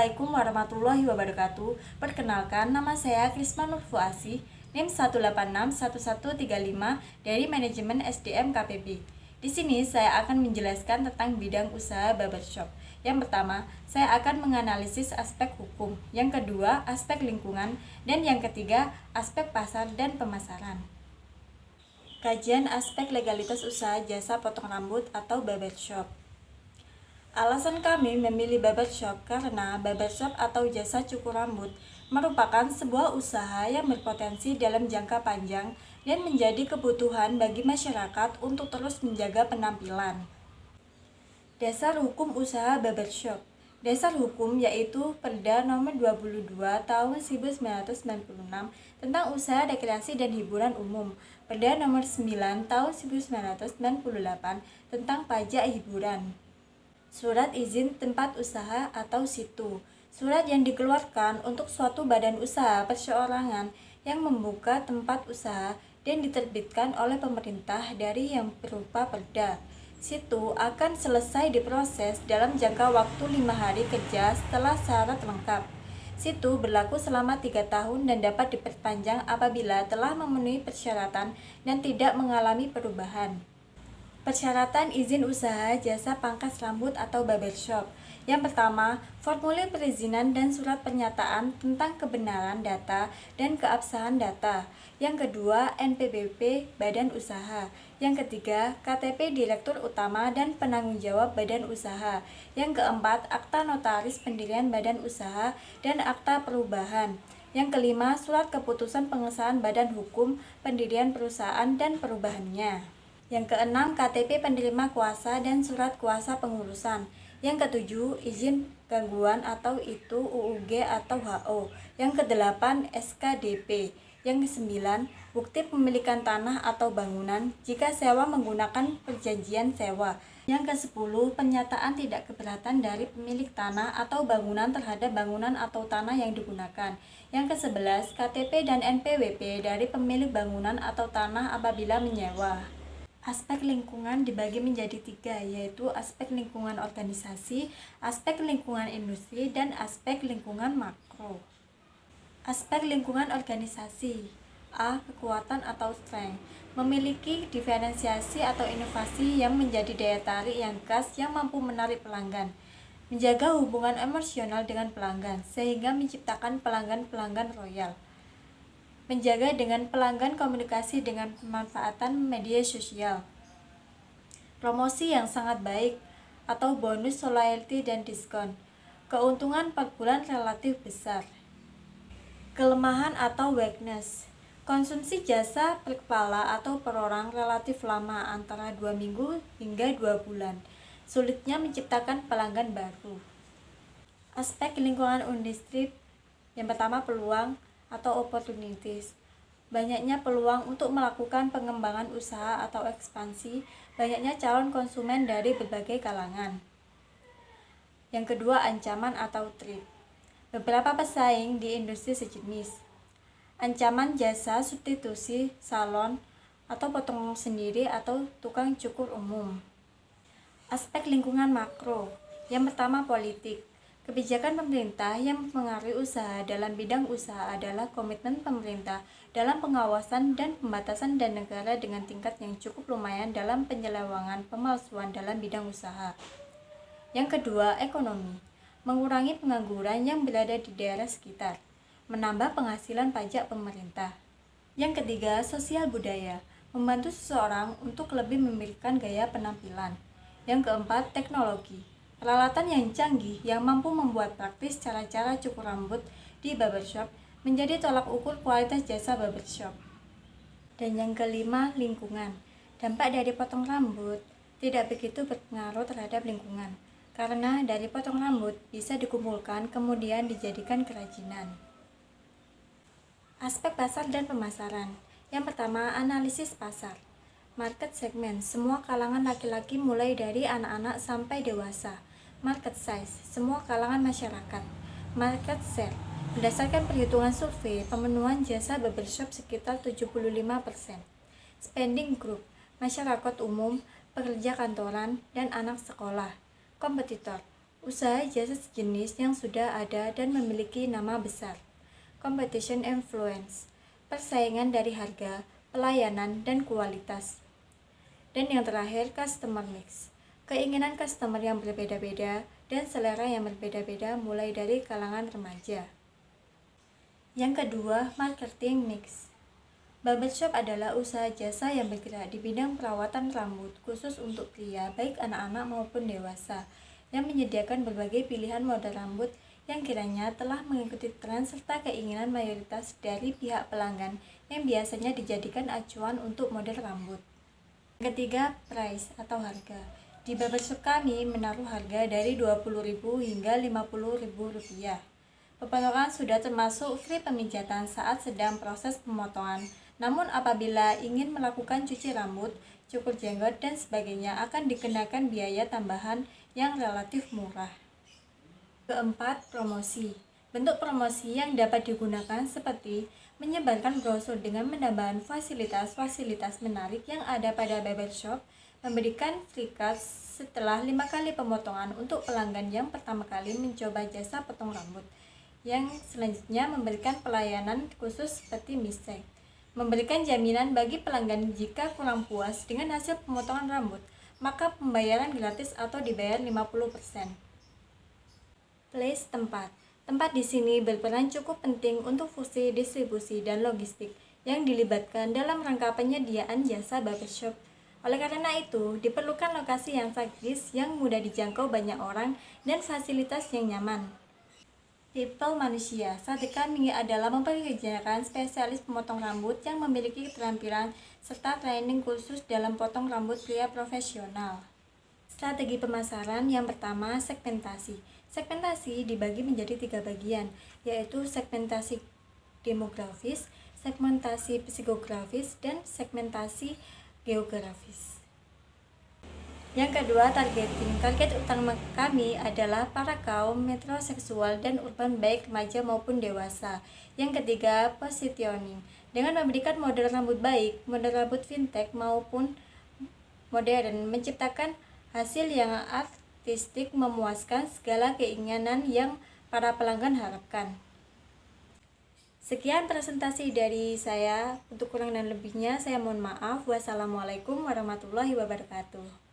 Assalamualaikum warahmatullahi wabarakatuh. Perkenalkan, nama saya Krisma Nurfuasi, NIM 1861135 dari Manajemen SDM KPB. Di sini saya akan menjelaskan tentang bidang usaha barbershop. Yang pertama, saya akan menganalisis aspek hukum. Yang kedua, aspek lingkungan. Dan yang ketiga, aspek pasar dan pemasaran. Kajian aspek legalitas usaha jasa potong rambut atau barbershop. Alasan kami memilih barbershop karena barbershop atau jasa cukur rambut merupakan sebuah usaha yang berpotensi dalam jangka panjang dan menjadi kebutuhan bagi masyarakat untuk terus menjaga penampilan. Dasar hukum usaha barbershop. Dasar hukum yaitu Perda Nomor 22 Tahun 1996 tentang usaha rekreasi dan hiburan umum, Perda Nomor 9 Tahun 1998 tentang pajak hiburan. Surat izin tempat usaha atau situ. Surat yang dikeluarkan untuk suatu badan usaha perseorangan yang membuka tempat usaha dan diterbitkan oleh pemerintah dari yang berupa perda. Situ akan selesai diproses dalam jangka waktu 5 hari kerja setelah syarat lengkap. Situ berlaku selama 3 tahun dan dapat diperpanjang apabila telah memenuhi persyaratan dan tidak mengalami perubahan. Persyaratan izin usaha jasa pangkas rambut atau barbershop. Yang pertama, formulir perizinan dan surat pernyataan tentang kebenaran data dan keabsahan data. Yang kedua, NPWP badan usaha. Yang ketiga, KTP Direktur Utama dan Penanggung Jawab Badan Usaha. Yang keempat, akta notaris pendirian badan usaha dan akta perubahan. Yang kelima, surat keputusan pengesahan badan hukum pendirian perusahaan dan perubahannya. Yang keenam, KTP penerima kuasa dan surat kuasa pengurusan. Yang ketujuh, izin gangguan atau itu UUG atau HO. Yang kedelapan, SKDP. Yang kesembilan, bukti pemilikan tanah atau bangunan jika sewa menggunakan perjanjian sewa. Yang kesepuluh, pernyataan tidak keberatan dari pemilik tanah atau bangunan terhadap bangunan atau tanah yang digunakan. Yang kesebelas, KTP dan NPWP dari pemilik bangunan atau tanah apabila menyewa. Aspek lingkungan dibagi menjadi 3, yaitu aspek lingkungan organisasi, aspek lingkungan industri, dan aspek lingkungan makro. Aspek lingkungan organisasi. A. Kekuatan atau strength. Memiliki diferensiasi atau inovasi yang menjadi daya tarik yang khas yang mampu menarik pelanggan. Menjaga hubungan emosional dengan pelanggan, sehingga menciptakan pelanggan-pelanggan royal. Menjaga dengan pelanggan komunikasi dengan pemanfaatan media sosial. Promosi yang sangat baik atau bonus loyalty dan diskon. Keuntungan per bulan relatif besar. Kelemahan atau weakness. Konsumsi jasa per kepala atau per orang relatif lama antara 2 minggu hingga 2 bulan. Sulitnya menciptakan pelanggan baru. Aspek lingkungan industri. Yang pertama, peluang atau opportunities. Banyaknya peluang untuk melakukan pengembangan usaha atau ekspansi, banyaknya calon konsumen dari berbagai kalangan. Yang kedua, ancaman atau threat. Beberapa pesaing di industri sejenis. Ancaman jasa substitusi salon atau potong sendiri atau tukang cukur umum. Aspek lingkungan makro. Yang pertama, politik. Kebijakan pemerintah yang mempengaruhi usaha dalam bidang usaha adalah komitmen pemerintah dalam pengawasan dan pembatasan dan negara dengan tingkat yang cukup lumayan dalam penyelewengan pemalsuan dalam bidang usaha. Yang kedua, ekonomi. Mengurangi pengangguran yang berada di daerah sekitar. Menambah penghasilan pajak pemerintah. Yang ketiga, sosial budaya. Membantu seseorang untuk lebih memiliki gaya penampilan. Yang keempat, teknologi. Peralatan yang canggih yang mampu membuat praktis cara-cara cukur rambut di barbershop menjadi tolak ukur kualitas jasa barbershop. Dan yang kelima, lingkungan. Dampak dari potong rambut tidak begitu berpengaruh terhadap lingkungan, karena dari potong rambut bisa dikumpulkan kemudian dijadikan kerajinan. Aspek pasar dan pemasaran. Yang pertama, analisis pasar. Market segment, semua kalangan laki-laki mulai dari anak-anak sampai dewasa. Market size, semua kalangan masyarakat. Market share, berdasarkan perhitungan survei, pemenuhan jasa barbershop sekitar 75%. Spending group, masyarakat umum, pekerja kantoran, dan anak sekolah. Kompetitor, Usaha jasa sejenis yang sudah ada dan memiliki nama besar. Competition influence, persaingan dari harga, pelayanan, dan kualitas. Dan yang terakhir, customer mix, keinginan customer yang berbeda-beda dan selera yang berbeda-beda mulai dari kalangan remaja. Yang kedua, marketing mix. Barbershop adalah usaha jasa yang bergerak di bidang perawatan rambut khusus untuk pria, baik anak-anak maupun dewasa, yang menyediakan berbagai pilihan model rambut yang kiranya telah mengikuti tren serta keinginan mayoritas dari pihak pelanggan yang biasanya dijadikan acuan untuk model rambut. Yang ketiga, price atau harga. Di barbershop kami menaruh harga dari Rp20.000 hingga Rp50.000. Pemotongan sudah termasuk free pemijatan saat sedang proses pemotongan. Namun apabila ingin melakukan cuci rambut, cukur jenggot, dan sebagainya akan dikenakan biaya tambahan yang relatif murah. Keempat, promosi. Bentuk promosi yang dapat digunakan seperti menyebarkan brosur dengan menambahkan fasilitas-fasilitas menarik yang ada pada barbershop, memberikan free cut setelah 5 kali pemotongan untuk pelanggan yang pertama kali mencoba jasa potong rambut, yang selanjutnya memberikan pelayanan khusus seperti misek, memberikan jaminan bagi pelanggan jika kurang puas dengan hasil pemotongan rambut, maka pembayaran gratis atau dibayar 50%. Place tempat. Tempat di sini berperan cukup penting untuk fungsi distribusi dan logistik yang dilibatkan dalam rangka penyediaan jasa barbershop. Oleh karena itu, diperlukan lokasi yang strategis yang mudah dijangkau banyak orang dan fasilitas yang nyaman. People manusia. Strategi kami adalah mempekerjakan spesialis pemotong rambut yang memiliki keterampilan serta training khusus dalam potong rambut pria profesional. Strategi pemasaran yang pertama, segmentasi. Segmentasi dibagi menjadi 3 bagian, yaitu segmentasi demografis, segmentasi psikografis, dan segmentasi geografis. Yang kedua, targeting. Target utama kami adalah para kaum metroseksual dan urban baik remaja maupun dewasa. Yang ketiga, positioning. Dengan memberikan model rambut baik, model rambut vintage maupun modern, menciptakan hasil yang artistik memuaskan segala keinginan yang para pelanggan harapkan. Sekian presentasi dari saya. Untuk kurang dan lebihnya saya mohon maaf. Wassalamualaikum warahmatullahi wabarakatuh.